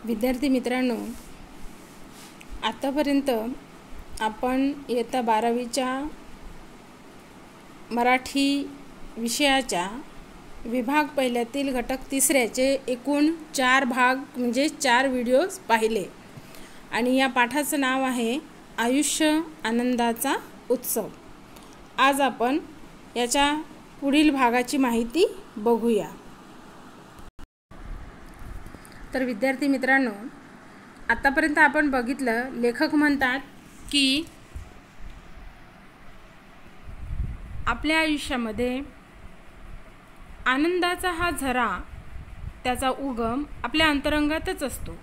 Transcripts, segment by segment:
विद्यार्थी मित्रांनो, आतापर्यंत आपण इयत्ता 12वीच्या मराठी विषयाच्या विभाग पहिल्यातील घटक तिसऱ्याचे एकूण 4 भाग म्हणजे 4 व्हिडिओज पाहिले आणि या पाठाचं नाव आहे आयुष्य आनंदाचा उत्सव। आज आपण याच्या पुढील भागाची माहिती बघूया। तर विद्यार्थी मित्रांनो, आतापर्यंत आपण बघितलं, लेखक म्हणतात की आपल्या आयुष्यामध्ये आनंदाचा हा झरा, त्याचा उगम आपल्या अंतरंगातच असतो।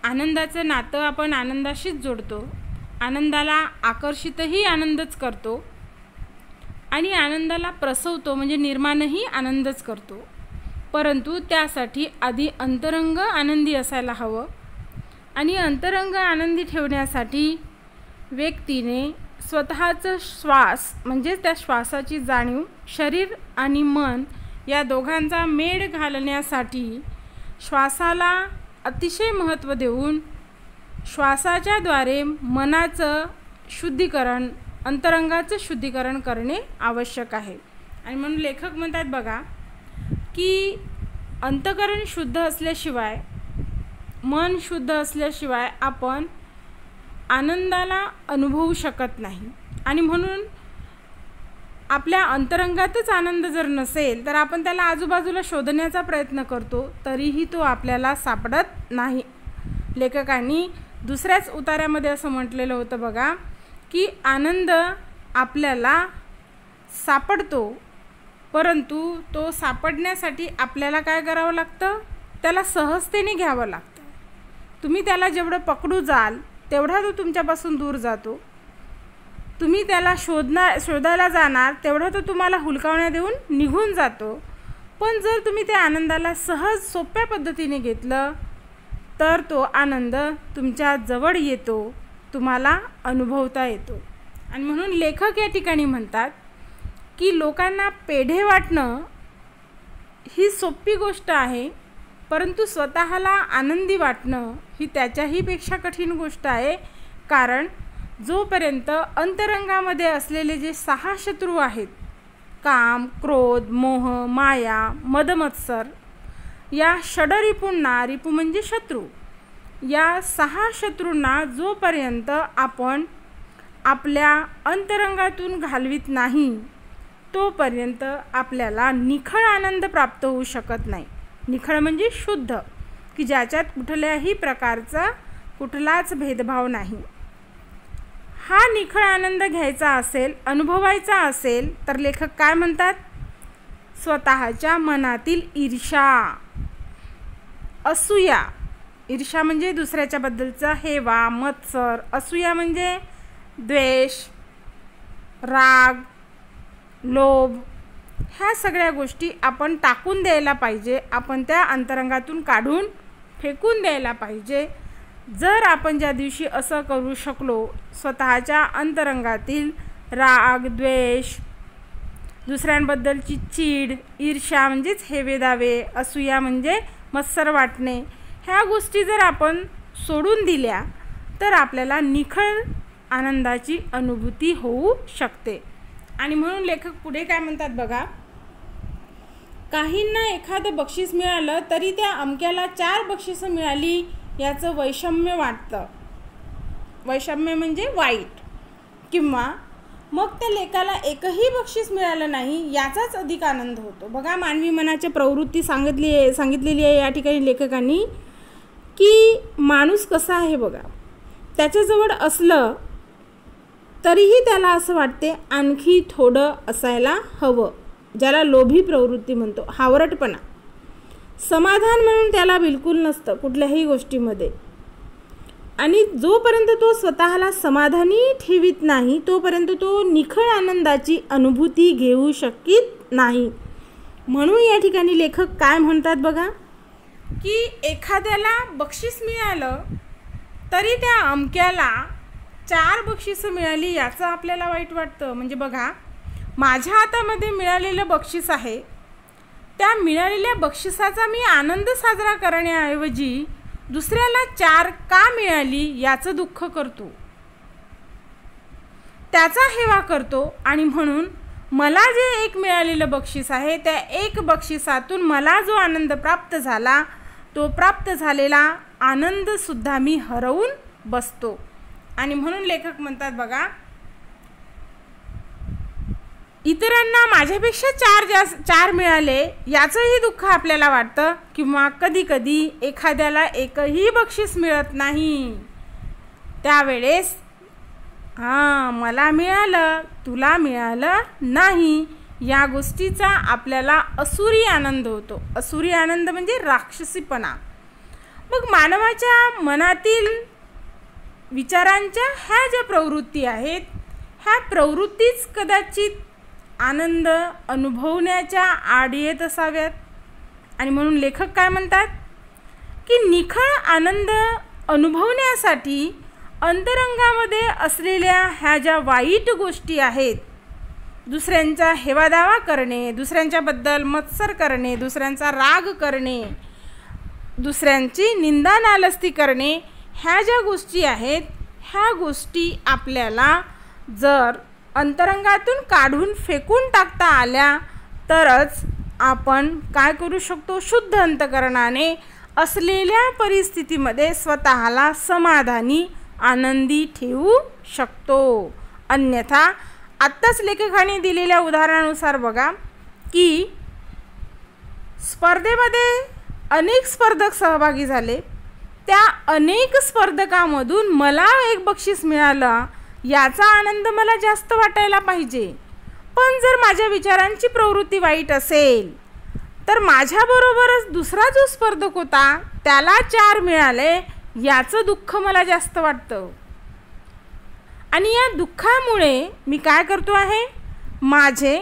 आनंदाचं नातं आपण आनंदाशीच जोडतो, आनंदाला आकर्षितही आनंदच करतो आणि आनंदाला प्रसवतो म्हणजे निर्माणही आनंदच करतो। परंतु त्यासाठी आधी अंतरंग आनंदी असायला हवं आणि अंतरंग आनंदी ठेवण्यासाठी व्यक्तीने स्वतःचं श्वास म्हणजे त्या श्वासाची जाणीव, शरीर आणि मन या दोघांचा मेळ घालण्यासाठी श्वासाला अतिशय महत्त्व देऊन श्वासाच्या द्वारे मनाचं शुद्धीकरण, अंतरंगाचं शुद्धीकरण करणे आवश्यक आहे। आणि म्हणून लेखक म्हणतात बघा की अंतःकरण शुद्ध असल्याशिवाय, मन शुद्ध असल्याशिवाय आपण आनंदाला अनुभवू शकत नाही। आणि म्हणून आपल्या अंतरंगातच आनंद जर नसेल तर आपण त्याला आजूबाजूला शोधण्याचा प्रयत्न करतो, तरीही तो आपल्याला सापडत नाही। लेखकांनी दुसऱ्याच उतार्यामध्ये असं म्हटलेलं होतं बघा की आनंद आपल्याला सापडतो, परंतु तो सापडण्यासाठी आपल्याला काय करावं लागतं, त्याला सहजतेने घ्यावं लागतं। तुम्ही त्याला जेवढं पकडू जाल तेवढा तो तुमच्यापासून दूर जातो। तुम्ही त्याला शोधायला जाणार तेवढा तो तुम्हाला हुलकावण्या देऊन निघून जातो। पण जर तुम्ही त्या आनंदाला सहज सोप्या पद्धतीने घेतलं तर तो आनंद तुमच्या जवळ येतो, तुम्हाला अनुभवता येतो। आणि म्हणून लेखक या ठिकाणी म्हणतात की लोकांना पेढे वाटणं ही सोपी गोष्ट आहे, परंतु स्वतःला आनंदी वाटणं ही त्याच्याही पेक्षा कठीण गोष्ट आहे। कारण जोपर्यंत अंतरंगामध्ये असलेले जे 6 शत्रू आहेत, काम, क्रोध, मोह, माया, मदमत्सर, या षडरिपूंना, रिपू म्हणजे शत्रू, या 6 शत्रूंना जोपर्यंत आपण आपल्या अंतरंगातून घालवित नाही तोपर्यंत आपल्याला निखळ आनंद प्राप्त होऊ शकत नाही। निखळ म्हणजे शुद्ध, की ज्याच्यात कुठल्याही प्रकारचा कुठलाच भेदभाव नाही। हा निखळ आनंद घ्यायचा असेल, अनुभवायचा असेल तर लेखक काय म्हणतात, स्वतःच्या मनातील ईर्ष्या, असूया, ईर्ष्या म्हणजे दुसऱ्याच्या बद्दलचा हेवा, मत्सर, असूया म्हणजे द्वेष, राग, लोभ, ह्या सगळ्या गोष्टी आपण टाकून द्यायला पाहिजे, आपण त्या अंतरंगातून काढून फेकून द्यायला पाहिजे। जर आपण ज्या दिवशी असं करू शकलो, स्वतःच्या अंतरंगातील राग, द्वेष, दुसऱ्यांबद्दलची चीड, ईर्ष्या म्हणजेच हेवेदावे, असूया म्हणजे मत्सर वाटणे, ह्या गोष्टी जर आपण सोडून दिल्या तर आपल्याला निखळ आनंदाची अनुभूती होऊ शकते। आणि म्हणून लेखक पुढे काय म्हणतात बघा, काहींना एखादं बक्षीस मिळालं तरी त्या अमक्याला 4 बक्षिसं मिळाली याचं वैषम्य वाटतं। वैषम्य म्हणजे वाईट, किंवा मग त्या लेकाला एकही बक्षीस मिळालं नाही याचाच अधिक आनंद होतो। बघा, मानवी मनाची प्रवृत्ती सांगितलेली आहे या ठिकाणी लेखकांनी की माणूस कसा आहे बघा, त्याच्याजवळ असलं तरीही त्याला असं वाटते आणखी थोडं असायला हवं, ज्याला लोभी प्रवृत्ती म्हणतो, हावरटपणा। समाधान म्हणून त्याला बिलकुल नसतं कुठल्याही गोष्टीमध्ये। आणि जोपर्यंत तो स्वतःला समाधानी ठेवीत नाही तोपर्यंत तो निखळ आनंदाची अनुभूती घेऊ शकत नाही। म्हणून या ठिकाणी लेखक काय म्हणतात बघा की एखाद्याला बक्षीस मिळालं तरी त्या अमक्याला 4 बक्षिसं मिळाली याचं आपल्याला वाईट वाटतं। म्हणजे बघा, माझ्या हातामध्ये मिळालेलं बक्षीस आहे, त्या मिळालेल्या बक्षिसाचा मी आनंद साजरा करण्याऐवजी दुसऱ्याला 4 का मिळाली याचं दुःख करतो, त्याचा हेवा करतो आणि म्हणून मला जे 1 मिळालेलं बक्षीस आहे त्या 1 बक्षिसातून मला जो आनंद प्राप्त झाला तो प्राप्त झालेला आनंद सुद्धा मी हरवून बसतो. आणि म्हणून लेखक म्हणतात बघा, इतरांना माझ्यापेक्षा 4 मिळाले याचंही दुःख आपल्याला वाटतं, किंवा कधीकधी एखाद्याला 1ही बक्षीस मिळत नाही त्यावेळेस मला मिळालं तुला मिळालं नाही या गोष्टीचा आपल्याला असुरी आनंद होतो. असुरी आनंद म्हणजे राक्षसीपणा. मग मानवाच्या मनातील विचारांच्या ह्या ज्या प्रवृत्ती आहेत ह्या प्रवृत्तीच कदाचित आनंद अनुभवण्याच्या आड येत असाव्यात. आणि म्हणून लेखक काय म्हणतात की निखळ आनंद अनुभवण्यासाठी अंतरंगामध्ये असलेल्या ह्या ज्या वाईट गोष्टी आहेत, दुसऱ्यांचा हेवादावा करणे, दुसऱ्यांच्याबद्दल मत्सर करणे, दुसऱ्यांचा राग करणे, दुसऱ्यांची निंदा नालस्ती करणे, ह्या ज्या गोष्टी आहेत ह्या गोष्टी आपल्याला जर अंतरंगातून काढून फेकून टाकता आल्या तरच आपण काय करू शकतो, शुद्ध अंतकरणाने असलेल्या परिस्थितीमध्ये स्वतःला समाधानी आनंदी ठेवू शकतो. अन्यथा आत्ताच लेखकाने दिलेल्या उदाहरणानुसार बघा की स्पर्धेमध्ये अनेक स्पर्धक सहभागी झाले, त्या अनेक स्पर्धकांमधून मला 1 बक्षीस मिळालं याचा आनंद मला जास्त वाटायला पाहिजे. पण जर माझ्या विचारांची प्रवृत्ती वाईट असेल तर माझ्याबरोबरच दुसरा जो स्पर्धक होता त्याला 4 मिळाले याचं दुःख मला जास्त वाटतं. आणि या दुःखामुळे मी काय करतो आहे, माझे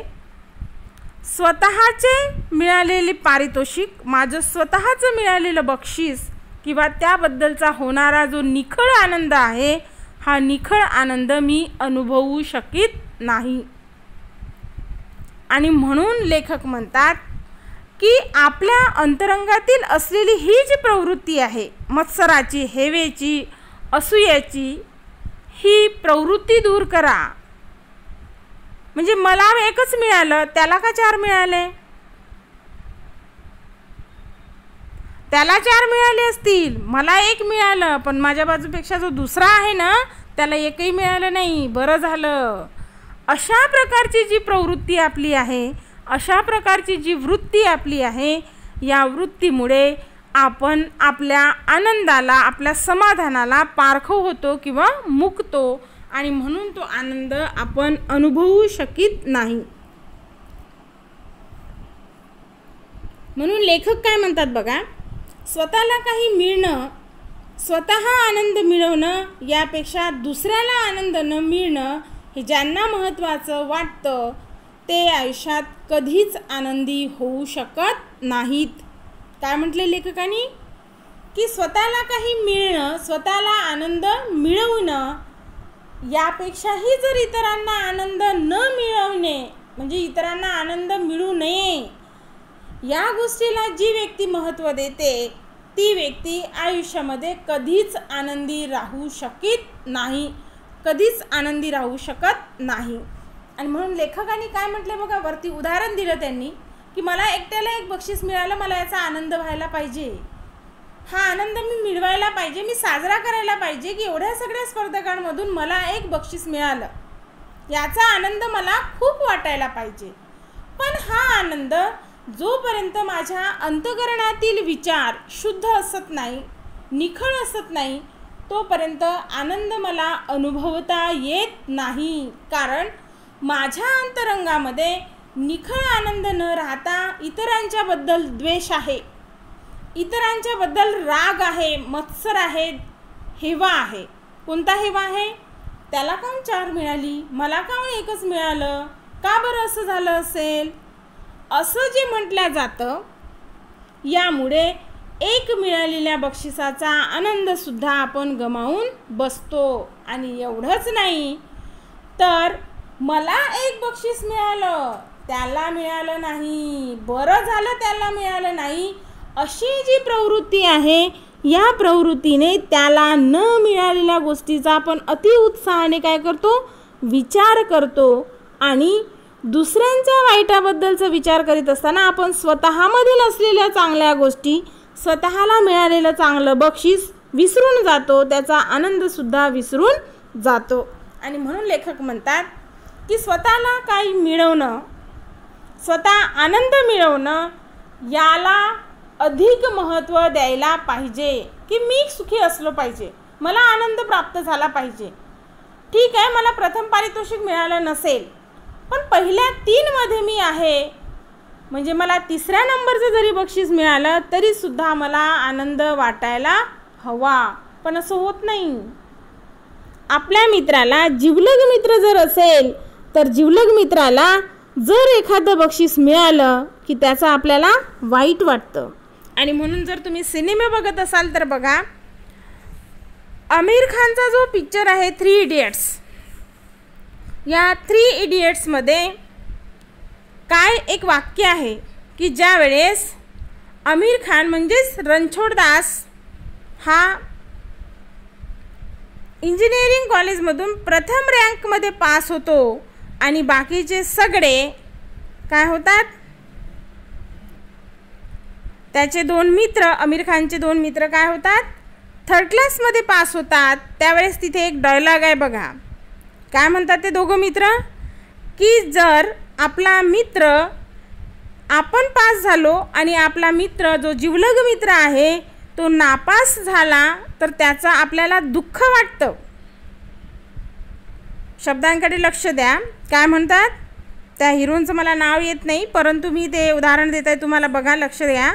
स्वतःचे मिळालेले पारितोषिक, माझं स्वतःचं मिळालेलं बक्षीस किंवा त्याबद्दलचा होणारा जो निखळ आनंद आहे हा निखळ आनंद मी अनुभवू शकीत नाही. आणि म्हणून लेखक म्हणतात की आपल्या अंतरंगातील असलेली ही जी प्रवृत्ती आहे मत्सराची, हेवेची, असूयाची, ही प्रवृत्ती दूर करा. म्हणजे मला 1च मिळालं त्याला का 4 मिळाले, त्याला 4 मिळाले असतील, मला 1 मिळालं पण माझ्या बाजूपेक्षा जो दुसरा आहे ना त्याला 1ही मिळालं नाही, बरं झालं. अशा प्रकारची जी प्रवृत्ती आपली आहे, अशा प्रकारची जी वृत्ती आपली आहे, या वृत्तीमुळे आपण आपल्या आनंदाला, आपल्या समाधानाला पारखू होतो किंवा मुकतो आणि म्हणून तो आनंद आपण अनुभवू शकीत नाही. म्हणून लेखक काय म्हणतात बघा, स्वतःला काही मिळणं, स्वतः आनंद मिळवणं यापेक्षा दुसऱ्याला आनंद न मिळणं हे ज्यांना महत्त्वाचं वाटतं ते आयुष्यात कधीच आनंदी होऊ शकत नाहीत. काय म्हटले लेखकांनी की स्वतःला काही मिळणं, स्वतःला आनंद मिळवणं यापेक्षाही जर इतरांना आनंद न मिळवणे म्हणजे इतरांना आनंद मिळू नये या गोष्टीला जी व्यक्ती महत्त्व देते ती व्यक्ती आयुष्यामध्ये कधीच आनंदी राहू शकीत नाही, कधीच आनंदी राहू शकत नाही. आणि म्हणून लेखकांनी काय म्हटले बघा, वरती उदाहरण दिलं त्यांनी की मला एकट्याला 1 बक्षीस मिळालं, मला याचा आनंद व्हायला पाहिजे, हा आनंद मी मिळवायला पाहिजे, मी साजरा करायला पाहिजे की एवढ्या सगळ्या स्पर्धकांमधून मला 1 बक्षीस मिळालं, याचा आनंद मला खूप वाटायला पाहिजे. पण हा आनंद जोपर्यंत माझ्या अंतःकरणातील विचार शुद्ध असत नाही, निखळ असत नाही, तोपर्यंत आनंद मला अनुभवता येत नाही. कारण माझ्या अंतरंगामध्ये निखळ आनंद न राहता इतरांच्याबद्दल द्वेष आहे, इतरांच्याबद्दल राग आहे, मत्सर आहे, हेवा आहे. कोणता हेवा आहे, त्याला काऊन 4 मिळाली, मला काऊन 1च मिळालं, का बरं असं झालं असेल, असं जे म्हटलं जातं यामुळे 1 मिळालेल्या बक्षिसाचा आनंदसुद्धा आपण गमावून बसतो. आणि एवढंच नाही तर मला 1 बक्षीस मिळालं, त्याला मिळालं नाही, बरं झालं त्याला मिळालं नाही, अशी जी प्रवृत्ती आहे या प्रवृत्तीने त्याला न मिळालेल्या गोष्टीचा आपण अतिउत्साहाने काय करतो, विचार करतो. आणि दुसऱ्यांच्या वाईटाबद्दलचा विचार करीत असताना आपण स्वतःमध्ये नसलेल्या चांगल्या गोष्टी, स्वतःला मिळालेलं चांगलं बक्षीस विसरून जातो, त्याचा आनंदसुद्धा विसरून जातो. आणि म्हणून लेखक म्हणतात की स्वतःला काही मिळवणं, स्वतः आनंद मिळवणं याला अधिक महत्त्व द्यायला पाहिजे. की मी सुखी असलो पाहिजे, मला आनंद प्राप्त झाला पाहिजे. ठीक आहे, मला प्रथम पारितोषिक मिळालं नसेल, पण पहिल्या 3 मध्ये मी आहे, म्हणजे मला 3ऱ्या नंबरचं जरी बक्षीस मिळालं तरीसुद्धा मला आनंद वाटायला हवा. पण असं होत नाही. आपल्या मित्राला जिवलग मित्र जर असेल तर जिवलग मित्राला जर एखादं बक्षीस मिळालं की त्याचं आपल्याला वाईट वाटतं. आणि म्हणून जर तुम्ही सिनेमा बघत असाल तर बघा, आमिर खानचा जो पिक्चर आहे 3 इडियट्स, या 3 इडियट्समध्ये काय एक वाक्य आहे की ज्या वेळेस आमिर खान म्हणजेच रणछोड दास हा इंजिनिअरिंग कॉलेजमधून प्रथम रँकमध्ये पास होतो आणि बाकीचे सगळे काय होतात, त्याचे 2 मित्र, आमिर खानचे 2 मित्र काय होतात, 3rd क्लासमध्ये पास होतात. त्यावेळेस तिथे एक डायलॉग आहे बघा, काय म्हणतात ते दोघं मित्र, की जर आपला मित्र, आपण पास झालो आणि आपला मित्र जो जिवलग मित्र आहे तो नापास झाला तर त्याचा आपल्याला दुःख वाटतं. शब्दांकडे लक्ष द्या. काय म्हणतात, त्या हिरोचं मला नाव येत नाही, परंतु मी ते उदाहरण देत आहे तुम्हाला, बघा, लक्ष द्या.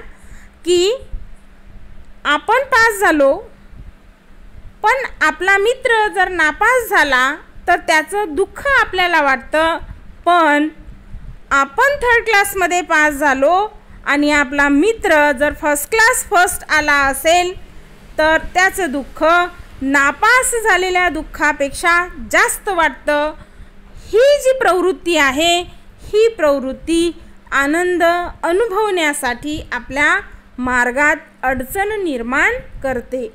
की आपण पास झालो पण आपला मित्र जर नापास झाला तर त्याचं दुःख आपल्याला वाटतं. पण आपण 3rd क्लासमध्ये पास झालो आणि आपला मित्र जर फर्स्ट आला असेल तर त्याचं दुःख नापास झालेल्या दुःखापेक्षा जास्त वाटतं. ही जी प्रवृत्ती आहे, ही प्रवृत्ती आनंद अनुभवण्यासाठी आपल्या मार्गात अडचण निर्माण करते.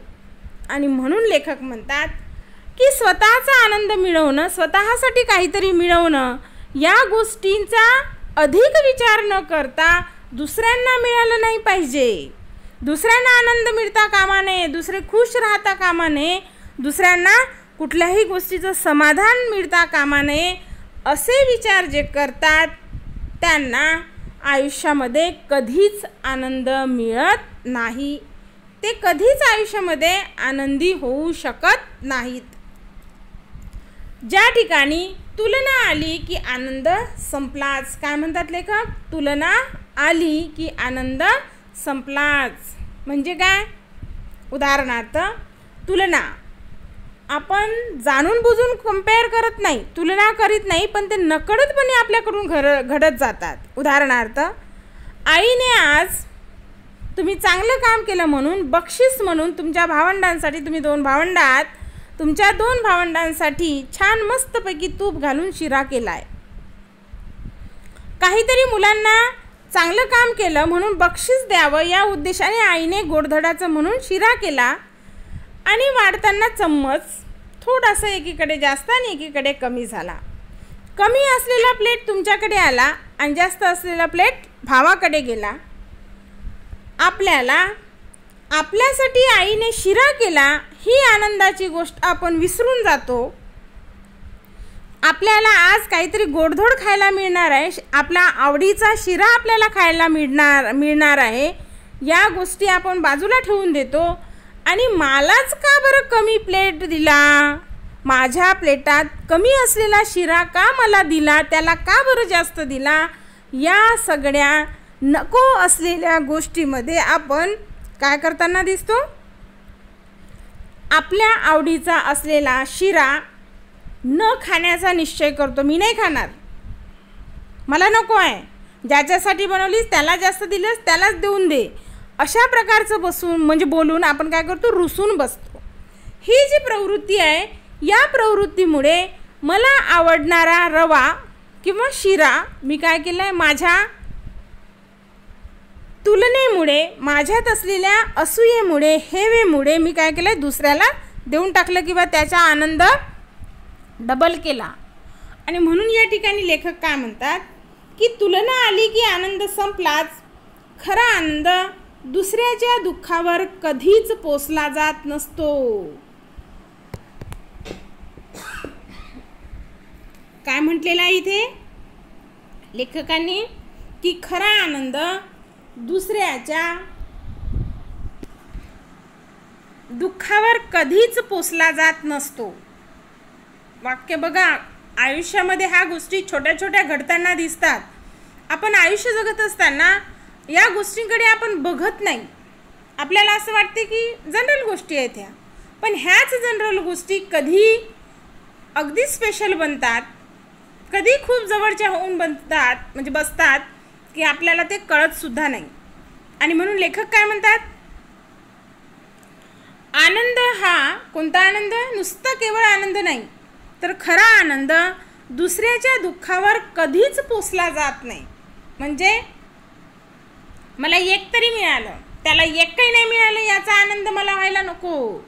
आणि म्हणून लेखक म्हणतात की स्वतःचा आनंद मिळवणं, स्वतःसाठी काहीतरी मिळवणं, या गोष्टींचा अधिक विचार न करता दुसऱ्यांना मिळालं नाही पाहिजे. दुसऱ्यांना आनंद मिळता कामा नये, दुसरे खुश राहता कामा नये, दुसऱ्यांना कुठल्याही गोष्टीचं समाधान मिळता कामा नये. असे विचार जे करतात त्यांना आयुष्यामध्ये कधीच आनंद मिळत नाही. ते कधीच आयुष्यामध्ये आनंदी होऊ शकत नाहीत. ज्या ठिकाणी तुलना आली की आनंद संपलाच. काय म्हणतात लेखक, तुलना आली की आनंद संपलाच. म्हणजे काय, उदाहरणार्थ तुलना आपण जाणून बुजून कंपेअर करत नाही, तुलना करीत नाही, पण ते नकळतपणे आपल्याकडून घडत जातात. उदाहरणार्थ, आईने आज तुम्ही चांगलं काम केलं म्हणून बक्षीस म्हणून तुमच्या भावंडांसाठी, तुम्ही 2 भावंड आहात, तुमच्या 2 भावंडांसाठी छान मस्तपैकी तूप घालून शिरा केला आहे. काहीतरी मुलांना चांगलं काम केलं म्हणून बक्षीस द्यावं या उद्देशाने आईने गोडधडाचं म्हणून शिरा केला आणि वाढताना चम्मच थोडासा एकीकडे जास्त आणि एकीकडे कमी झाला. कमी असलेला प्लेट तुमच्याकडे आला आणि जास्त असलेला प्लेट भावाकडे गेला. आपल्याला आपल्यासाठी आईने शिरा केला ही आनंदाची गोष्ट आपण विसरून जातो. आपल्याला आज काहीतरी गोडधोड खायला मिळणार आहे, आपला आवडीचा शिरा आपल्याला खायला मिळणार आहे, या गोष्टी आपण बाजूला ठेवून देतो आणि मलाच का बरं कमी प्लेट दिला, माझ्या प्लेटात कमी असलेला शिरा का मला दिला, त्याला का बरं जास्त दिला, या सगळ्या नको असलेल्या गोष्टीमध्ये आपण काय करताना दिसतो. आपल्या आवडीचा असलेला शिरा न खाण्याचा निश्चय करतो. मी नाही खाणार, मला नको आहे, ज्याच्यासाठी बनवलीस त्याला जास्त दिलंस त्यालाच देऊन दे, अशा प्रकारचं बोलून आपण काय करतो, रुसून बसतो. ही जी प्रवृत्ती आहे, या प्रवृत्तीमुळे मला आवडणारा रवा किंवा शिरा मी काय केलं आहे, माझ्या तुलनेमुळे, माझ्यात असलेल्या असूयेमुळे, हेवेमुळे मी काय केलं, दुसऱ्याला देऊन टाकलं किंवा त्याचा आनंद डबल केला. आणि म्हणून या ठिकाणी लेखक काय म्हणतात की तुलना आली की आनंद संपलाच. खरा आनंद दुसऱ्याच्या दुःखावर कधीच पोचला जात नसतो. काय म्हटलेलं आहे इथे लेखकांनी की खरा आनंद दुसऱ्याच्या दुःखावर कधीच पोचला जात नसतो. वाक्य बघा, आयुष्यामध्ये ह्या गोष्टी छोट्या छोट्या घडताना दिसतात. आपण आयुष्य जगत असताना या गोष्टींकडे आपण बघत नाही. आपल्याला असं वाटते की जनरल गोष्टी आहेत ह्या, पण ह्याच जनरल गोष्टी कधी अगदी स्पेशल बनतात, कधी खूप जवळच्या होऊन बनतात, म्हणजे बसतात की आपल्याला ते कळत सुद्धा नाही. आणि म्हणून लेखक काय म्हणतात, आनंद हा कोणता आनंद, नुसता केवळ आनंद नाही, तर खरा आनंद दुसऱ्याच्या दुःखावर कधीच पोचला जात नाही. म्हणजे मला एक तरी मिळालं, त्याला एक काही नाही मिळालं याचा आनंद मला व्हायला नको.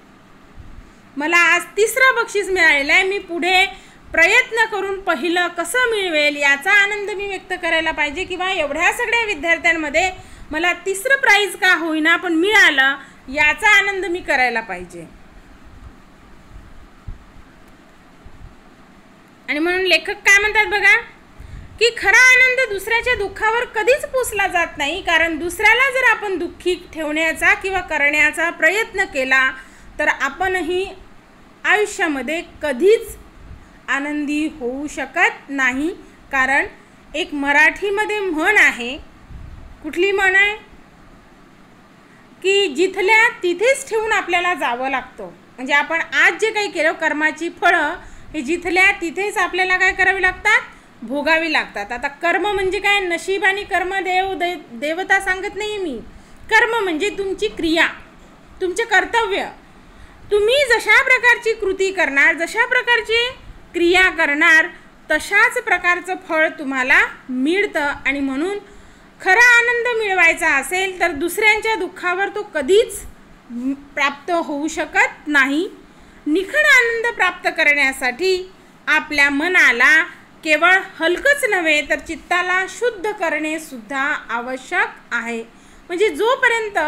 मला आज 3रं बक्षीस मिळालेलं आहे, मी पुढे प्रयत्न करून पहिलं कसं मिळवेल याचा आनंद मी व्यक्त करायला पाहिजे. किंवा एवढ्या सगळ्या विद्यार्थ्यांमध्ये मला 3रं प्राईज का होईना पण मिळालं याचा आनंद मी करायला पाहिजे. आणि म्हणून लेखक काय म्हणतात बघा की खरा आनंद दुसऱ्याच्या दुःखावर कधीच पोचला जात नाही. कारण दुसऱ्याला जर आपण दुःखी ठेवण्याचा किंवा करण्याचा प्रयत्न केला तर आपणही आयुष्यामध्ये कधीच आनंदी होऊ शकत नाही. कारण एक मराठीमध्ये म्हण आहे, कुठली म्हण आहे की जिथल्या तिथेच ठेवून आपल्याला जावं लागतं. म्हणजे आपण आज जे काही केलं कर्माची फळं हे जिथल्या तिथेच आपल्याला काय करावी लागतात, भोगावी लागतात. आता कर्म म्हणजे काय, नशीब आणि कर्म देवता सांगत नाही मी. कर्म म्हणजे तुमची क्रिया, तुमचे कर्तव्य. तुम्ही जशा प्रकारची कृती करणार, जशा प्रकारची क्रिया करणार तशाच प्रकारचं फळ तुम्हाला मिळतं. आणि म्हणून खरा आनंद मिळवायचा असेल तर दुसऱ्यांच्या दुःखावर तो कधीच प्राप्त होऊ शकत नाही. निखळ आनंद प्राप्त करण्यासाठी आपल्या मनाला केवळ हलकंच नव्हे तर चित्ताला शुद्ध करणे सुद्धा आवश्यक आहे. म्हणजे जोपर्यंत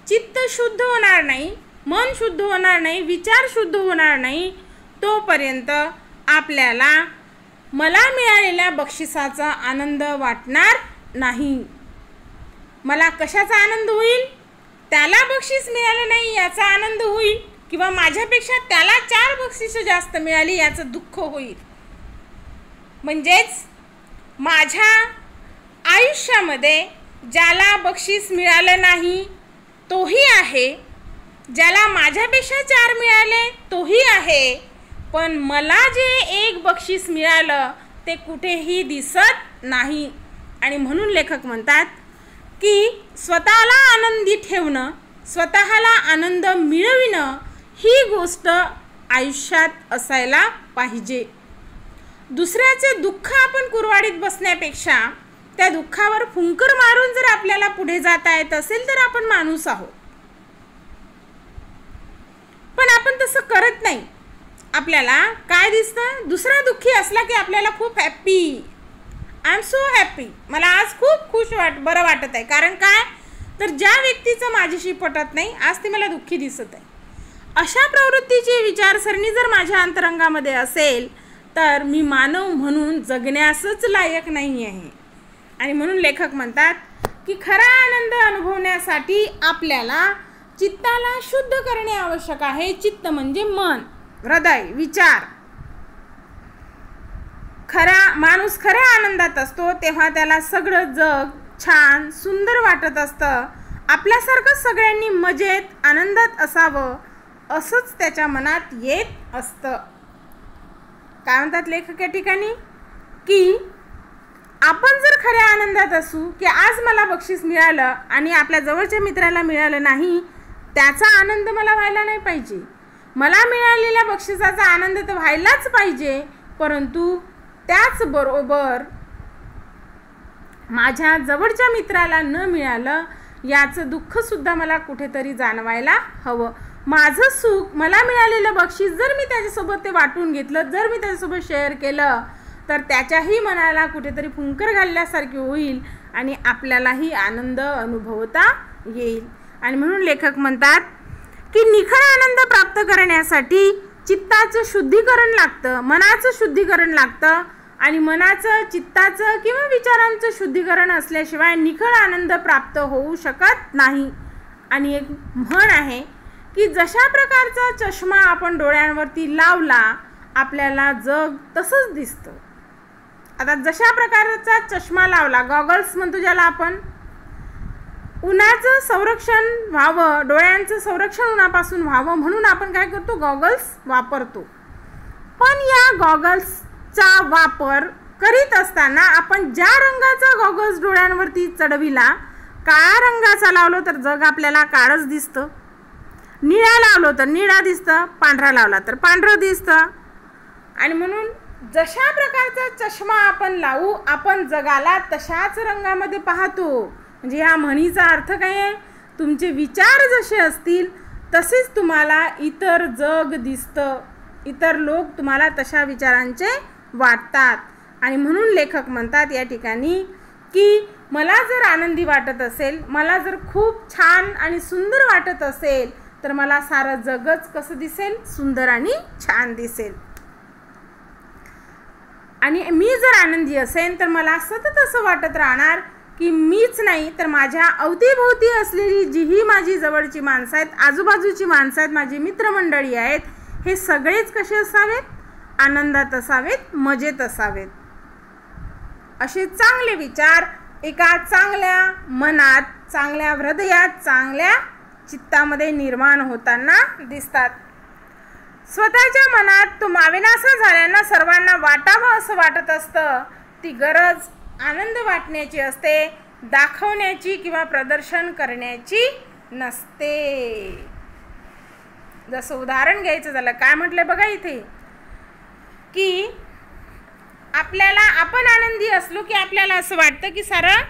चित्त शुद्ध होणार नाही, मन शुद्ध होणार नाही, विचार शुद्ध होणार नाही, तोपर्यंत आपल्याला मला मिळालेल्या बक्षिसाचा आनंद वाटणार नाही. मला कशाचा आनंद होईल, त्याला बक्षीस मिळालं नाही याचा आनंद होईल, किंवा माझ्यापेक्षा त्याला 4 बक्षिसं जास्त मिळाली याचं दुःख होईल. म्हणजेच माझ्या आयुष्यामध्ये ज्याला बक्षीस मिळालं नाही तोही आहे, ज्याला माझ्यापेक्षा 4 मिळाले तोही आहे, पण मला जे 1 बक्षीस मिळालं ते कुठेही दिसत नाही. आणि म्हणून लेखक म्हणतात की स्वतःला आनंदी ठेवणं, स्वतःला आनंद मिळविणं ही गोष्ट आयुष्यात असायला पाहिजे. दुसऱ्याचे दुःख आपण कुरवाडीत बसण्यापेक्षा त्या दुःखावर फुंकर मारून जर आपल्याला पुढे जाता येत असेल तर आपण माणूस आहोत. पण आपण तसं करत नाही. आपल्याला काय दिसतं, दुसरा दुःखी असला की आपल्याला खूप happy, I am so happy, मला आज खूप बरं वाटत आहे. कारण काय, तर ज्या व्यक्तीचं माझ्याशी पटत नाही आज ती मला दुःखी दिसत आहे. अशा प्रवृत्तीची विचारसरणी जर माझ्या अंतरंगामध्ये असेल तर मी मानव म्हणून जगण्यासच लायक नाही आहे. आणि म्हणून लेखक म्हणतात की खरा आनंद अनुभवण्यासाठी आपल्याला चित्ताला शुद्ध करणे आवश्यक आहे. चित्त म्हणजे मन, हृदय, विचार. माणूस खऱ्या आनंदात असतो तेव्हा त्याला सगळं जग छान सुंदर वाटत असतं. आपल्यासारखं सगळ्यांनी मजेत आनंदात असावं असंच त्याच्या मनात येत असतं. काय म्हणतात लेखक या ठिकाणी की आपण जर खऱ्या आनंदात असू की आज मला बक्षीस मिळालं आणि आपल्या जवळच्या मित्राला मिळालं नाही, त्याचा आनंद मला व्हायला नाही पाहिजे. मला मिळालेल्या बक्षिसाचा आनंद तर व्हायलाच पाहिजे, परंतु त्याचबरोबर माझ्या जवळच्या मित्राला न मिळालं याचं दुःखसुद्धा मला कुठेतरी जाणवायला हवं. माझं सुख, मला मिळालेलं बक्षीस जर मी त्याच्यासोबत ते वाटून घेतलं, जर मी त्याच्यासोबत शेअर केलं, तर त्याच्याही मनाला कुठेतरी फुंकर घालल्यासारखी होईल आणि आपल्यालाही आनंद अनुभवता येईल. आणि म्हणून लेखक म्हणतात की निखळ आनंद प्राप्त करण्यासाठी चित्ताचं शुद्धीकरण लागतं, मनाचं शुद्धीकरण लागतं. आणि मनाचं, चित्ताचं किंवा विचारांचं शुद्धीकरण असल्याशिवाय निखळ आनंद प्राप्त होऊ शकत नाही. आणि एक म्हण आहे की जशा प्रकारचा चष्मा आपण डोळ्यांवरती लावला, आपल्याला जग तसंच दिसतं. आता जशा प्रकारचा चष्मा लावला, गॉगल्स म्हणतो ज्याला आपण, उन्हाचं संरक्षण व्हावं, डोळ्यांचं संरक्षण उन्हापासून व्हावं म्हणून आपण काय करतो, गॉगल्स वापरतो. पण या गॉगल्सचा वापर करीत असताना आपण ज्या रंगाचा गॉगल्स डोळ्यांवरती चढविला, काळ्या रंगाचा लावलो तर जग आपल्याला काळंच दिसतं, निळा लावलो तर निळा दिसतं, पांढरा लावला तर पांढरं दिसतं. आणि म्हणून जशा प्रकारचा चष्मा आपण लावू, आपण जगाला तशाच रंगामध्ये पाहतो. म्हणजे ह्या म्हणीचा अर्थ काय आहे, तुमचे विचार जसे असतील तसेच तुम्हाला इतर जग दिसतं, इतर लोक तुम्हाला तशा विचारांचे वाटतात. आणि म्हणून लेखक म्हणतात या ठिकाणी की मला जर आनंदी वाटत असेल, मला जर खूप छान आणि सुंदर वाटत असेल, तर मला सारं जगच कसं दिसेल, सुंदर आणि छान दिसेल. आणि मी जर आनंदी असेल तर मला सतत असं वाटत राहणार की मीच नाही तर माझ्या अवतीभोवती असलेली जीही माझी जवळची माणसं आहेत, आजूबाजूची माणसं आहेत, माझी मित्रमंडळी आहेत, हे सगळेच कसे असावेत, आनंदात असावेत, मजेत असावेत. असे चांगले विचार एका चांगल्या मनात, चांगल्या हृदयात, चांगल्या चित्तामध्ये निर्माण होताना दिसतात. स्वतःच्या मनात तो मावेनासा झाल्यानं सर्वांना वाटावं असं वाटत असतं. ती गरज आनंद वाटण्याची असते, दाखवण्याची किंवा प्रदर्शन करण्याची नसते. जसं उदाहरण घ्यायचं झालं, काय म्हटलं बघा इथे की आपल्याला, आपण आनंदी असलो की आपल्याला असं वाटतं की सारं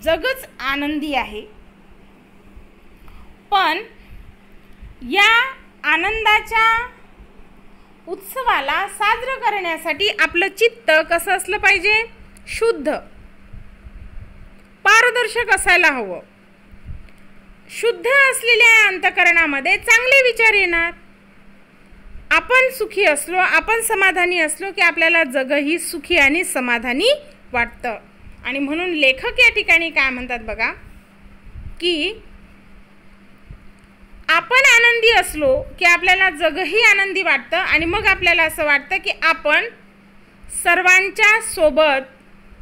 जगच आनंदी आहे. पण या आनंदाच्या उत्सवाला साजरं करण्यासाठी आपलं चित्त कसं असलं पाहिजे, शुद्ध, पारदर्शक असायला हवं. शुद्ध असलेल्या अंतःकरणामध्ये चांगले विचार येणार. आपण सुखी असलो, आपण समाधानी असलो की आपल्याला जगही सुखी आणि समाधानी वाटतं. आणि म्हणून लेखक या ठिकाणी काय म्हणतात बघा की आपण आनंदी असलो की आपल्याला जगही आनंदी वाटतं. आणि मग आपल्याला असं वाटतं की आपण सर्वांच्या सोबत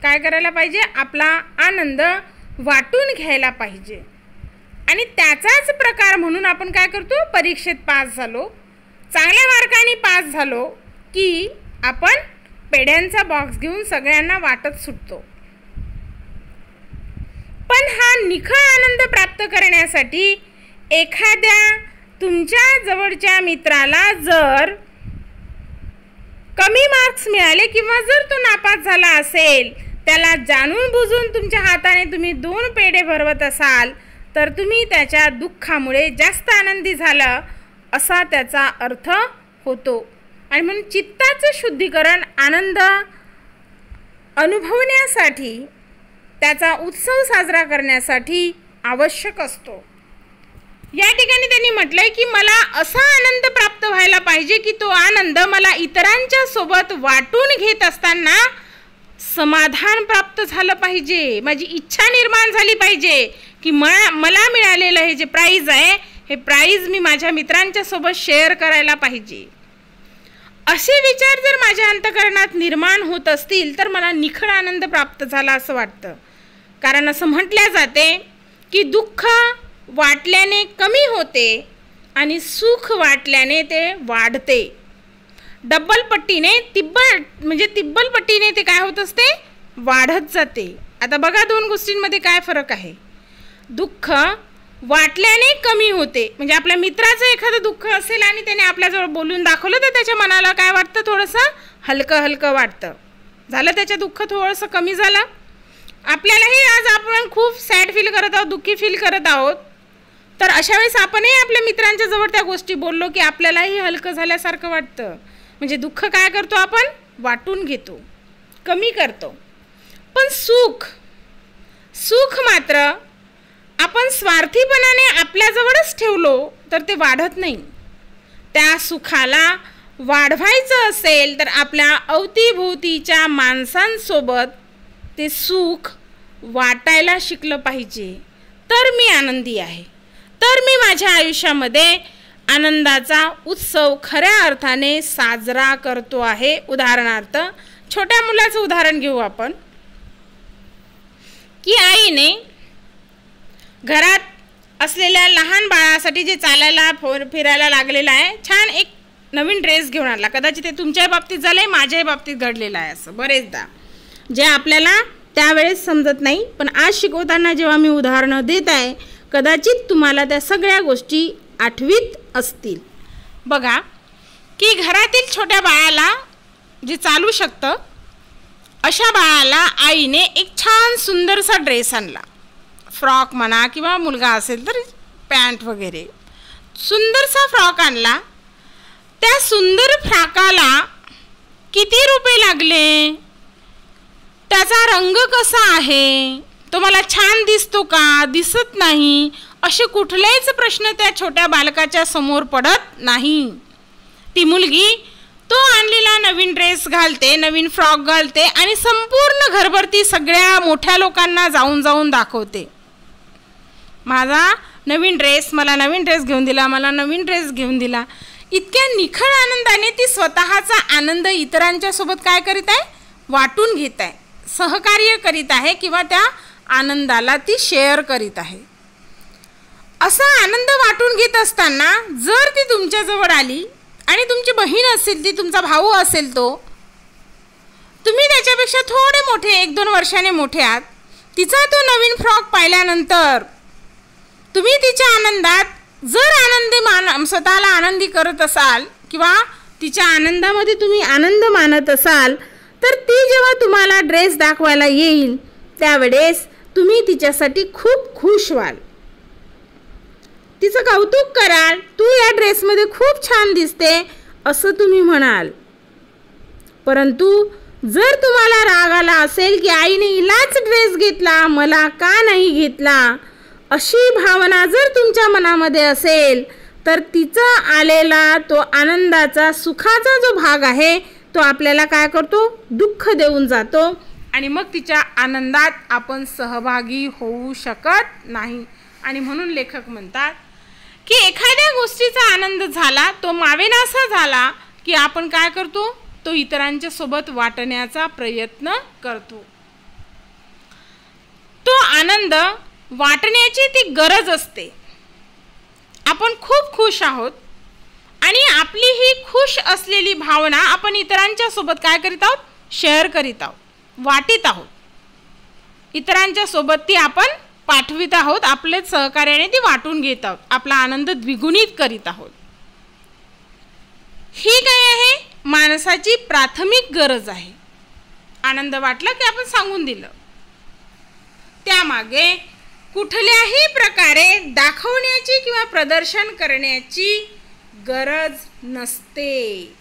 काय करायला पाहिजे, आपला आनंद वाटून घ्यायला पाहिजे. आणि त्याचाच प्रकार म्हणून आपण काय करतो, परीक्षेत पास झालो, चांगल्या मार्कांनी पास झालो की आपण पेढ्यांचा बॉक्स घेऊन सगळ्यांना वाटत सुटतो. पण हा निखळ आनंद प्राप्त करण्यासाठी एखाद्या तुमच्या जवळच्या मित्राला जर कमी मार्क्स मिळाले किंवा जर तो नापास झाला असेल, त्याला जाणून बुजून तुमच्या हाताने तुम्ही 2 पेढे भरवत असाल, तर तुम्ही त्याच्या दुःखामुळे जास्त आनंदी झालं असा त्याचा अर्थ होतो. आणि म्हणून चित्ताचं शुद्धीकरण आनंद अनुभवण्यासाठी, त्याचा उत्सव साजरा करण्यासाठी आवश्यक असतो. या ठिकाणी त्यांनी म्हटलंय की मला असा आनंद प्राप्त व्हायला पाहिजे की तो आनंद मला इतरांच्या सोबत वाटून घेत असताना समाधान प्राप्त झालं पाहिजे. माझी इच्छा निर्माण झाली पाहिजे की मला मिळालेलं हे जे प्राइज आहे, हे प्राइज मी माझ्या मित्रांच्या सोबत शेअर करायला पाहिजे. असे विचार जर माझ्या अंतःकरणात निर्माण होत असतील तर मला निखळ आनंद प्राप्त झाला असं वाटतं. कारण असं म्हटल्या जाते की दुःख वाटल्याने कमी होते आणि सुख वाटल्याने ते वाढते. डबल पट्टीने तिब्बल पट्टीने ते काय होत असते, वाढत जाते. आता बघा 2 गोष्टींमध्ये काय फरक आहे. दुःख वाटल्याने कमी होते, म्हणजे आपल्या मित्राचं एखादं दुःख असेल आणि त्याने आपल्याजवळ बोलून दाखवलं तर त्याच्या मनाला काय वाटतं, थोडंसं हलकं हलकं वाटतं, झालं त्याचं दुःख थोडंसं कमी झालं. आपल्यालाही आज आपण खूप सॅड फील करत आहोत, दुःखी फील करत आहोत, तर अशा वेळेस आपणही आपल्या मित्रांच्या जवळ त्या गोष्टी बोललो की आपल्यालाही हलकं झाल्यासारखं वाटतं. म्हणजे दुःख काय करतो आपण, वाटून घेतो, कमी करतो. पण सुख मात्र आपण स्वार्थीपणाने आपल्याजवळच ठेवलो तर ते वाढत नाही. त्या सुखाला वाढवायचं असेल तर आपल्या अवतीभोवतीच्या माणसांसोबत ते सुख वाटायला शिकलं पाहिजे. तर मी आनंदी आहे, तर मी माझ्या आयुष्यामध्ये आनंदाचा उत्सव खऱ्या अर्थाने साजरा करतो आहे. उदाहरणार्थ छोट्या मुलाचं उदाहरण घेऊ आपण, की आईने घरात असलेल्या लहान बाळासाठी जे चालायला फिरायला लागलेलं आहे, छान एक नवीन ड्रेस घेऊन आणला. कदाचित ते तुमच्याही बाबतीत झालं आहे, माझ्याही बाबतीत घडलेलं आहे असं बरेचदा, जे आपल्याला त्यावेळेस समजत नाही. पण आज शिकवताना जेव्हा मी उदाहरणं देत आहे, कदाचित तुम्हाला त्या सगळ्या गोष्टी आठवीत असतील. बघा की घरातील छोट्या बाळाला जे चालू शकतं अशा बाळाला आईने एक छान सुंदरसा ड्रेस आणला, फ्रॉक म्हणा किंवा मुलगा असेल तर पॅन्ट वगैरे, सुंदरसा फ्रॉक आणला. त्या सुंदर फ्रॉकाला किती रुपये लागले, त्याचा रंग कसा आहे, तो मला छान दिसतो का, दिसत नाही, असे कुठलेच प्रश्न त्या छोट्या बालकाच्या समोर पडत नाही. ती मुलगी तो आणलेला नवीन ड्रेस घालते, नवीन फ्रॉक घालते आणि संपूर्ण घरभर ती सगळ्या मोठ्या लोकांना जाऊन दाखवते, माझा नवीन ड्रेस, मला नवीन ड्रेस घेऊन दिला, मला नवीन ड्रेस घेऊन दिला. इतक्या निखळ आनंदाने ती स्वतःचा आनंद इतरांच्या सोबत काय करीत आहे, वाटून घेत आहे, सहकार्य करीत आहे किंवा त्या आनंदाला ती शेअर करीत आहे. असा आनंद वाटून घेत असताना जर ती तुमच्याजवळ आली आणि तुमची बहीण असेल, ती तुमचा भाऊ असेल, तो तुम्ही त्याच्यापेक्षा थोडे मोठे 1-2 वर्षाने मोठे आहात, तिचा तो नवीन फ्रॉक पाहिल्यानंतर तुम्ही तिच्या आनंदात जर स्वतःला आनंदी करत असाल किंवा तिच्या आनंदामध्ये तुम्ही आनंद मानत असाल, तर ती जेव्हा तुम्हाला ड्रेस दाखवायला येईल त्यावेळेस तुम्ही तिच्यासाठी खूप खुश व्हाल, तिचं कौतुक कराल, तू या ड्रेसमध्ये खूप छान दिसते असं तुम्ही म्हणाल. परंतु जर तुम्हाला राग आला असेल की आईने हिलाच ड्रेस घेतला, मला का नाही घेतला, अशी भावना जर तुमच्या मनामध्ये असेल तर तिचा आलेला तो आनंदाचा सुखाचा जो भाग आहे तो आपल्याला काय करतो, दुःख देऊन जातो आणि मग तिच्या आनंदात आपण सहभागी होऊ शकत नाही. आणि म्हणून लेखक म्हणतात की एखाद्या गोष्टीचा आनंद झाला, तो मावेनासा झाला की आपण काय करतो, तो इतरांच्या सोबत वाटण्याचा प्रयत्न करतो. तो आनंद वाटण्याची ती गरज असते. आपण खूप खुश आहोत आणि आपली ही खुश असलेली भावना आपण इतरांच्या सोबत काय करीत आहोत, शेअर करीत आहोत, वाटीत आहोत, इतरांच्या सोबत ती आपण पाठवित आहोत, आपलेच सहकार्याने ती वाटून घेत आहोत, आपला आनंद द्विगुणित करीत आहोत. ही काय आहे, माणसाची प्राथमिक गरज आहे. आनंद वाटला की आपण सांगून दिलं. त्यामागे कुठल्याही प्रकारे दाखवण्याची किंवा प्रदर्शन करण्याची गरज नसते.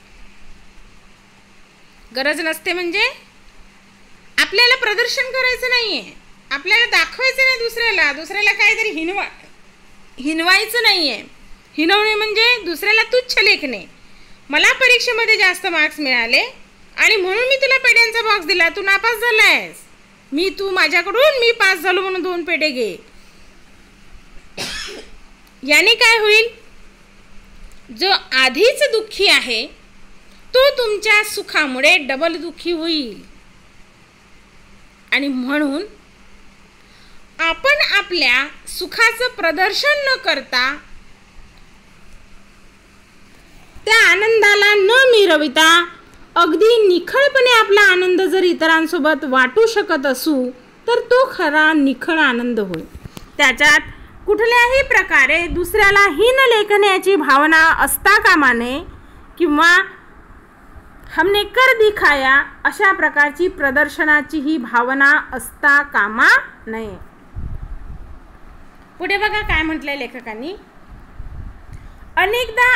गरज नसते म्हणजे आपल्याला प्रदर्शन करायचं नाहीये, आपल्याला दाखवायचं नाही, दुसऱ्याला काहीतरी हिनवायचं नाहीये. हिनवणे म्हणजे दुसऱ्याला तुच्छ लेखणे. मला परीक्षेमध्ये जास्त मार्क्स मिळाले आणि म्हणून मी तुला पेढ्यांचा बॉक्स दिला, तू नापास झालायस, तू माझ्याकडून मी पास झालो म्हणून 2 पेढे घे. याने काय होईल, जो आधीच दुःखी आहे तो तुमच्या सुखामुळे डबल दुःखी होईल. आणि म्हणून आपण आपल्या सुखाचं प्रदर्शन न करता, त्या आनंदाला न मिरविता अगदी निखळपणे आपला आनंद जर इतरांसोबत वाटू शकत असू तर तो खरा निखळ आनंद होईल. त्याच्यात कुठल्याही प्रकारे दुसऱ्याला हीन लेखण्याची भावना असता कामा नये किंवा हमने कर दिखाया अशा प्रकारची प्रदर्शनाची ही भावना असता कामा नये. पुढे बघा काय म्हटलंय लेखकांनी. अनेकदा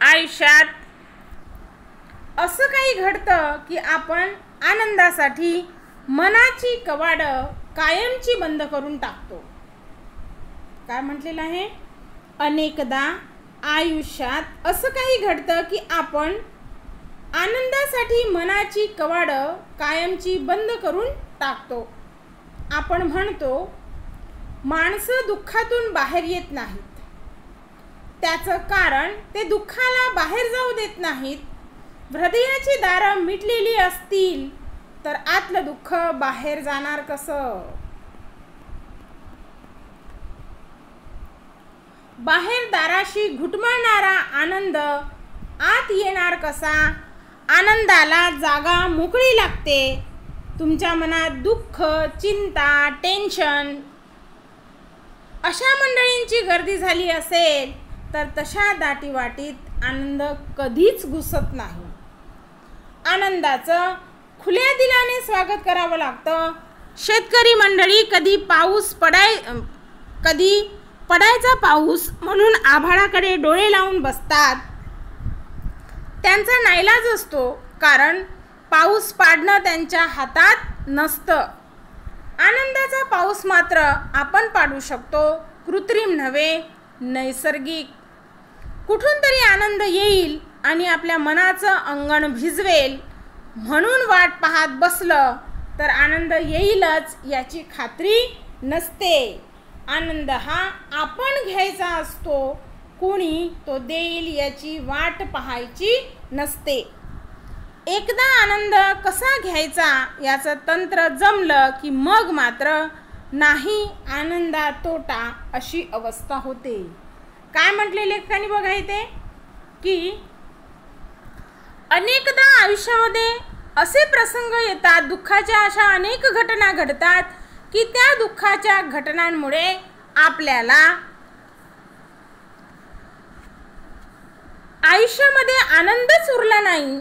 आयुष्यात असं काही घडतं की आपण आनंदासाठी मनाची कवाडं कायमची बंद करून टाकतो. काय म्हटलेलं आहे. अनेकदा आयुष्यात असं काही घडतं की आपण आनंदासाठी मनाची कवाडं कायमची बंद करून टाकतो. आपण म्हणतो माणसं दुःखातून बाहेर येत नाहीत. त्याचं कारण ते दुःखाला बाहेर जाऊ देत नाहीत. हृदयाची दारं मिटलेली असतील तर आतलं दुःख बाहेर जाणार कसं. बाहेर दाराशी घुटमळणारा आनंद आत येणार कसा. आनंदाला जागा मोकळी लागते. तुमच्या मनात दुःख, चिंता, टेन्शन अशा मंडळींची गर्दी झाली असेल तर तशा दाटीवाटीत आनंद कधीच घुसत नाही. आनंदाचं खुल्या दिलाने स्वागत करावं लागतं. शेतकरी मंडळी कधी पडायचा पाऊस म्हणून आभाळाकडे डोळे लावून बसतात. त्यांचा नाईलाज असतो, कारण पाऊस पाडणं त्यांच्या हातात नसतं. आनंदाचा पाऊस मात्र आपण पाडू शकतो, कृत्रिम नव्हे, नैसर्गिक. कुठून तरी आनंद येईल आणि आपल्या मनाचं अंगण भिजवेल म्हणून वाट पाहत बसलं तर आनंद येईलच याची खात्री नसते. आनंद हा आपण घ्यायचा असतो, कोणी तो देईल याची वाट पाहायची नसते. एकदा आनंद कसा घ्यायचा याचं तंत्र जमलं की मग मात्र नाही आनंदा तोटा अशी अवस्था होते. काय म्हटले लेखकांनी बघा इथे की अनेकदा आयुष्यामध्ये असे प्रसंग येतात, दुःखाच्या अशा अनेक घटना घडतात की त्या दुःखाच्या घटनांमुळे आपल्याला आयुष्यामध्ये आनंदच उरला नाही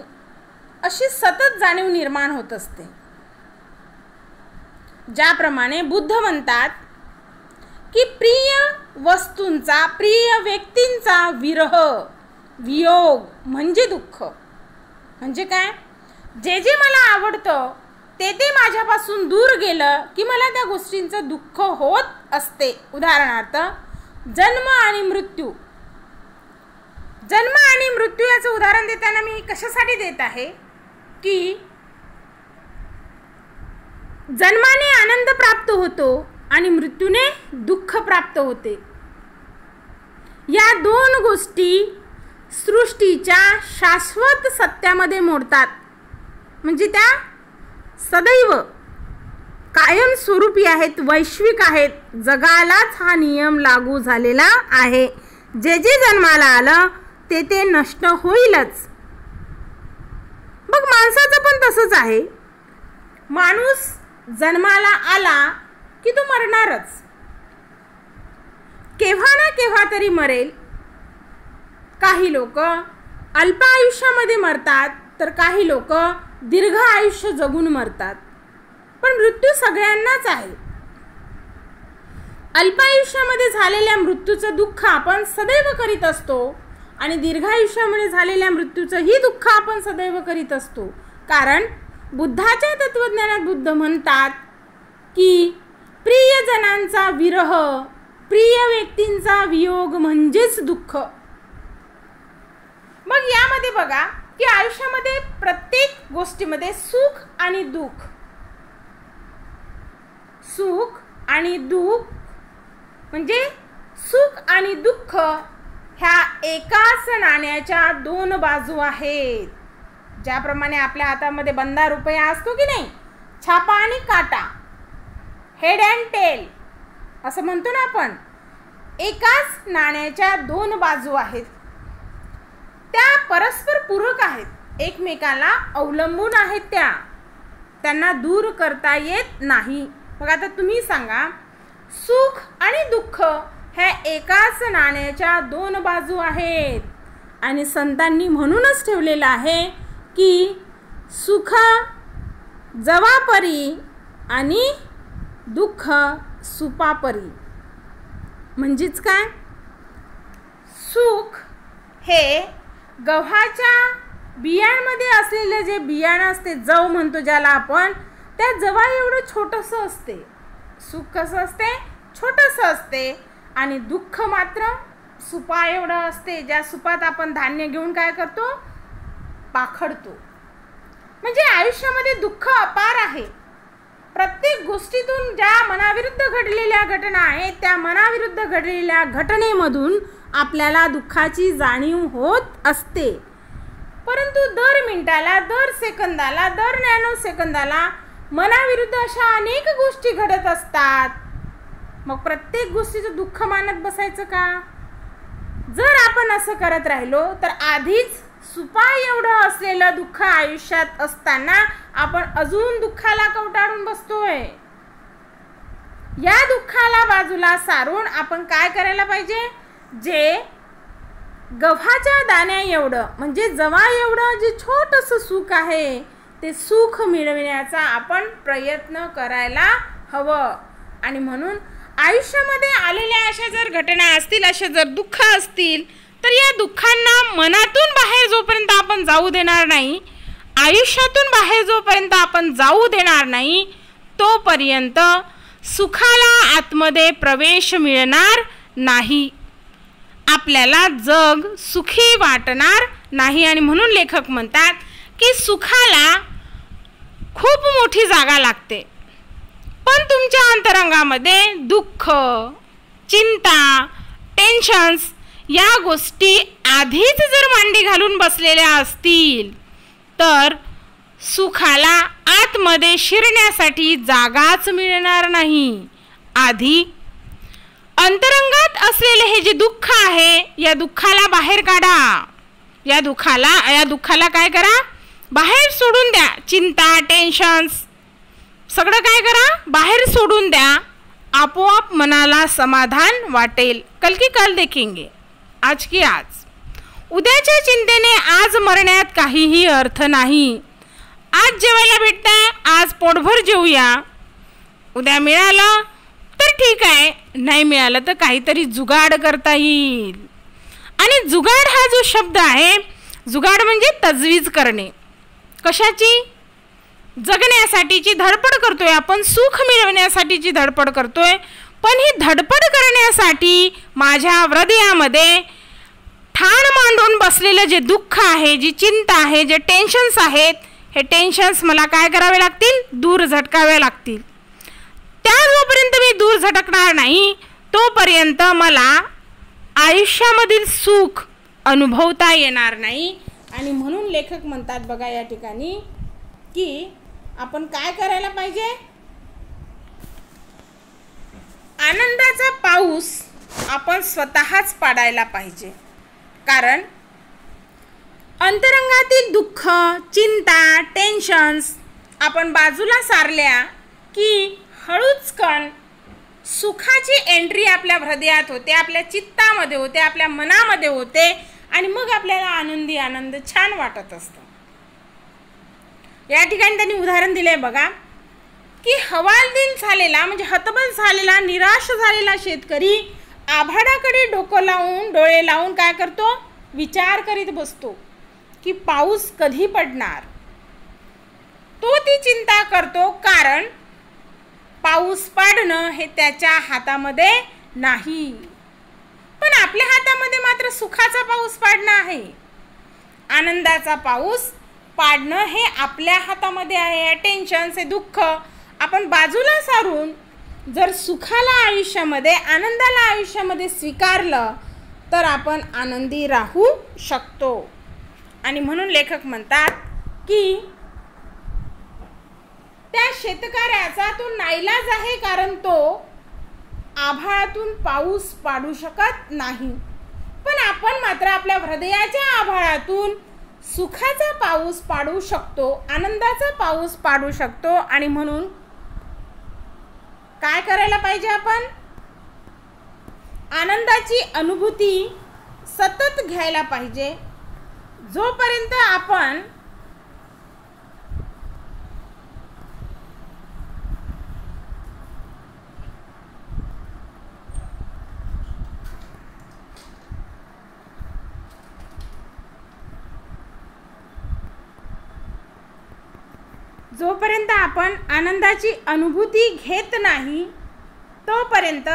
अशी सतत जाणीव निर्माण होत असते. ज्याप्रमाणे बुद्ध म्हणतात की प्रिय वस्तूंचा, प्रिय व्यक्तींचा वियोग म्हणजे दुःख. म्हणजे काय. जे जे मला आवडतं ते माझ्यापासून दूर गेलं की मला त्या गोष्टींचं दुःख होत असते. उदाहरणार्थ जन्म आणि मृत्यू. जन्म आणि मृत्यू याचं उदाहरण देताना मी कशासाठी देत आहे की जन्माने आनंद प्राप्त होतो आणि मृत्यूने दुःख प्राप्त होते. या दोन गोष्टी सृष्टीच्या शाश्वत सत्यामध्ये मोडतात. म्हणजे त्या सदैव कायमस्वरूपी आहेत, वैश्विक आहेत. जगालाच हा नियम लागू झालेला आहे. जे जे जन्माला आलं ते नष्ट होईलच. मग माणसाचं पण तसंच आहे. माणूस जन्माला आला की तो मरणारच. केव्हा ना केव्हा तरी मरेल. काही लोक अल्प आयुष्यामध्ये मरतात तर काही लोक दीर्घ आयुष्य जगून मरतात. पण मृत्यू सगळ्यांनाच आहे. अल्प आयुष्यामध्ये झालेल्या मृत्यूचं दुःख आपण सदैव करीत असतो आणि दीर्घ आयुष्यामध्ये झालेल्या मृत्यूचंही दुःख आपण सदैव करीत असतो. कारण बुद्धाच्या तत्वज्ञानात बुद्ध म्हणतात की प्रियजनांचा विरह, प्रिय व्यक्तींचा वियोग म्हणजेच दुःख. मग यामध्ये बघा की आयुष्यामध्ये प्रत्येक गोष्टीमध्ये सुख आणि दुःख म्हणजे सुख आणि दुःख ह्या एकाच नाण्याच्या दोन बाजू आहेत. ज्याप्रमाणे आपल्या हातामध्ये बंदा रुपया असतो की नाही, छापा आणि काटा, हेड अँड टेल असं म्हणतो ना आपण. एकाच नाण्याच्या दोन बाजू आहेत. त्या परस्पर पूरक आहेत, एकमेकाला अवलंबून आहेत. त्यांना दूर करता येत नाही. मग आता तुम्ही सांगा, सुख आणि दुःख ह्या एकाच नाण्याच्या दोन बाजू आहेत. आणि संतांनी म्हणूनच ठेवलेलं आहे की सुख जवापरी आणि दुःख सुपापरी. म्हणजेच काय, सुख हे गव्हाच्या बियांमध्ये असलेलं जे बियाणं असते, जव म्हणतो ज्याला आपण, त्या जवा एवढं छोटंसं असते. सुख कसं असते, छोटंसं असते. आणि दुःख मात्र सुपा एवढं असते, ज्या सुपात आपण धान्य घेऊन काय करतो, पाखडतो. म्हणजे आयुष्यामध्ये दुःख अपार आहे. प्रत्येक गोष्टीतून ज्या मनाविरुद्ध घडलेल्या घटना आहेत, त्या मनाविरुद्ध घडलेल्या घटनेमधून आपल्याला दुःखाची जाणीव होत असते. परंतु दर मिनिटाला, दर सेकंदाला, दर नॅनो सेकंदाला मनाविरुद्ध अशा अनेक गोष्टी घडत असतात. मग प्रत्येक गोष्टीचं दुःख मानत बसायचं का? जर आपण असं करत राहिलो तर आधीच सुपा एवढं असलेलं दुःख आयुष्यात असताना आपण अजून दुःखाला कवटाळून बसतोय. या दुःखाला बाजूला सारून आपण काय करायला पाहिजे, जे गव्हाच्या दाण्या एवढं म्हणजे जवा एवढं जे छोटंसं सुख आहे, ते सुख मिळविण्याचा आपण प्रयत्न करायला हवं. आणि म्हणून आयुष्यामध्ये आलेल्या अशा जर घटना असतील, अशा जर दुःख असतील, तर या दुःखांना मनातून बाहेर जोपर्यंत आपण जाऊ देणार नाही, आयुष्यातून बाहेर जोपर्यंत आपण जाऊ देणार नाही, तोपर्यंत सुखाला आतमध्ये प्रवेश मिळणार नाही. आपल्याला जग सुखी वाटणार नाही. आणि म्हणून लेखक म्हणतात की सुखाला खूप मोठी जागा लागते. पण तुमच्या अंतरंगामध्ये दुःख, चिंता, टेन्शन्स या गोष्टी आधीच जर मांडी घालून बसलेल्या असतील, तर सुखाला आतमध्ये शिरण्यासाठी जागाच मिळणार नाही. आधी अंतरंगात असलेले हे जे दुःख आहे, या दुःखाला बाहेर काढा. या दुःखाला काय करा, बाहेर सोडून द्या. चिंता, टेन्शन्स सगळं काय करा, बाहेर सोडून द्या. आपोआप मनाला समाधान वाटेल. कल की कल देखेंगे, आज की आज. उद्याच्या चिंतेने आज मरण्यात काहीही अर्थ नाही. आज जेवायला भेटतंय, आज पोटभर जेवूया. उद्या मिळालं तर ठीक आहे, नाही मिळालं तर काहीतरी जुगाड करता येईल. आणि जुगाड हा जो शब्द आहे, जुगाड म्हणजे तजवीज करणे. कशाची? जगण्यासाठीची धडपड करतोय आपण, सुख मिळवण्यासाठीची धडपड करतोय. पण ही धडपड करण्यासाठी माझ्या हृदयामध्ये ठाण मांडून बसलेलं जे दुःख आहे, जी चिंता आहे, जे टेन्शन्स आहेत, हे टेन्शन्स मला काय करावे लागतील, दूर झटकावे लागतील. त्या जोपर्यंत मी दूर झटकणार नाही, तोपर्यंत मला आयुष्यामधील सुख अनुभवता येणार नाही. आणि म्हणून लेखक म्हणतात बघा या ठिकाणी की आपण काय करायला पाहिजे, आनंदाचा पाऊस आपण स्वतःच पाडायला पाहिजे. कारण अंतरंगातील दुःख, चिंता, टेन्शन्स आपण बाजूला सारल्या की हळूच कण सुखाची एंट्री आपल्या हृदयात होते, आपल्या चित्तामध्ये होते, आपल्या मनामध्ये होते. आणि मग आपल्याला आनंद छान वाटत असतं. या ठिकाणी त्यांनी उदाहरण दिले बघा की हवालदिल झालेला म्हणजे हतबल झालेला, निराश झालेला शेतकरी आभाळाकडे डोळे लावून काय करतो, विचार करीत बसतो की पाऊस कधी पडणार. तो ती चिंता करतो, कारण पाऊस पाडणं हे त्याच्या हातामध्ये नाही. पण आपल्या हातामध्ये मात्र सुखाचा पाऊस पाडणं आहे. आनंदाचा पाऊस पाडणं हे आपल्या हातामध्ये आहे. टेन्शन, हे दुःख आपण बाजूला सारून जर सुखाला आयुष्यामध्ये, आनंदाला आयुष्यामध्ये स्वीकारलं तर आपण आनंदी राहू शकतो. आणि म्हणून लेखक म्हणतात की त्या शेतकऱ्याचा तो नाईलाज आहे, कारण तो आभाळातून पाऊस पाडू शकत नाही. पण आपण मात्र आपल्या हृदयाच्या आभाळातून सुखाचा पाऊस पाडू शकतो, आनंदाचा पाऊस पाडू शकतो. आणि म्हणून काय करायला पाहिजे, आपण आनंदाची अनुभूती सतत घ्यायला पाहिजे. जोपर्यंत आपण आनंदाची अनुभूती घेत नाही तोपर्यंत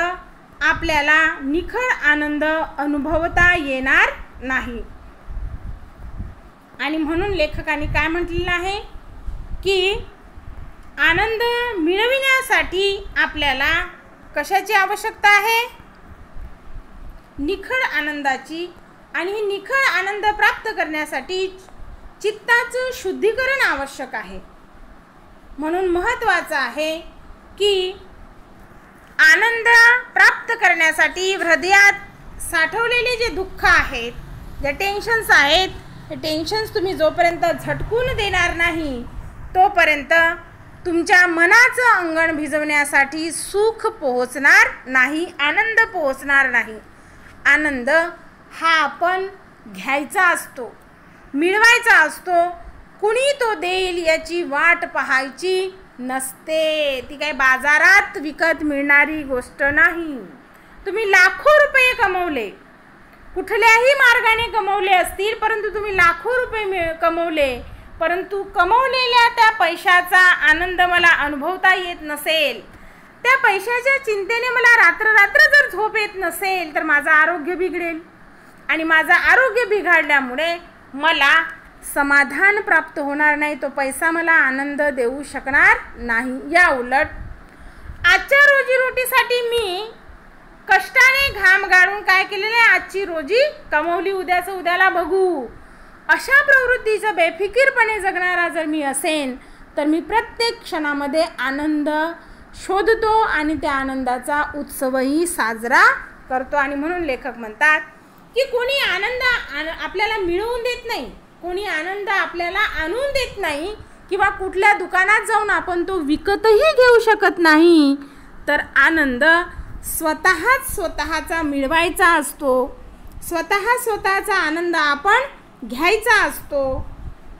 आपल्याला निखळ आनंद अनुभवता येणार नाही. आणि म्हणून लेखकाने काय म्हटलेलं आहे की आनंद मिळविण्यासाठी आपल्याला कशाची आवश्यकता आहे? निखळ आनंदाची. आणि ही निखळ आनंद प्राप्त करण्यासाठी चित्ताचं शुद्धीकरण आवश्यक आहे. म्हणून महत्त्वाचं आहे की आनंद प्राप्त करण्यासाठी हृदयात साठवलेले जे दुःख आहेत, जे टेन्शन्स आहेत, हे टेन्शन्स तुम्ही जोपर्यंत झटकून देणार नाही तोपर्यंत तुमच्या मनाचं अंगण भिजवण्यासाठी सुख पोहोचणार नाही, आनंद पोहोचणार नाही. आनंद हा आपण घ्यायचा असतो, मिळवायचा असतो. कुणी तो देईल याची वाट पाहायची नसते. ती काही बाजारात विकत मिळणारी गोष्ट नाही. तुम्ही लाखो रुपये कमवले, कुठल्याही मार्गाने कमवले असतील, परंतु तुम्ही लाखो रुपये कमवले, परंतु कमवलेल्या त्या पैशाचा आनंद मला अनुभवता येत नसेल, त्या पैशाच्या चिंतेने मला रात्र जर झोप येत नसेल, तर माझं आरोग्य बिघडेल. आणि माझं आरोग्य बिघडल्यामुळे मला समाधान प्राप्त होणार नाही. तो पैसा मला आनंद देऊ शकणार नाही. या उलट आजच्या रोजीरोटीसाठी मी कष्टाने घाम गाळून काय केलेलं आहे, आजची रोजी कमवली, उद्याचं उद्याला बघू, अशा प्रवृत्तीचं बेफिकीरपणे जगणारा जर मी असेन तर मी प्रत्येक क्षणामध्ये आनंद शोधतो आणि त्या आनंदाचा उत्सवही साजरा करतो. आणि म्हणून लेखक म्हणतात की कोणी आनंद आपल्याला मिळवून देत नाही, कोणी आनंद आपल्याला आणून देत नाही, किंवा कुठल्या दुकानात जाऊन आपण तो विकतही घेऊ शकत नाही. तर आनंद स्वतःचा मिळवायचा असतो. स्वतःचा आनंद आपण घ्यायचा असतो.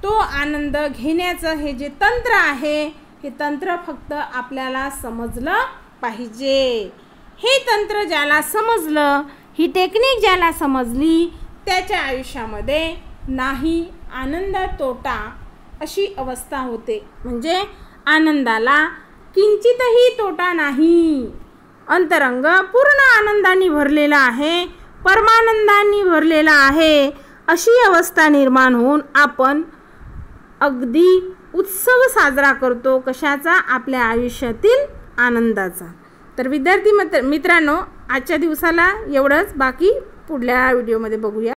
तो आनंद घेण्याचं हे जे तंत्र आहे, हे तंत्र फक्त आपल्याला समजलं पाहिजे. हे तंत्र ज्याला समजलं, ही टेक्निक ज्याला समजली, त्याच्या आयुष्यामध्ये नाही आनंद तोटा अशी अवस्था होते. म्हणजे आनंदाला किंचितही तोटा नाही. अंतरंग पूर्ण आनंदाने भरलेला आहे, परमानंदाने भरलेला आहे, अशी अवस्था निर्माण होऊन आपण अगदी उत्सव साजरा करतो. कशाचा? आपल्या आयुष्यातील आनंदाचा. तर विद्यार्थी मित्रांनो, आजच्या दिवसाला एवढंच. बाकी पुढल्या व्हिडिओमध्ये बघूया.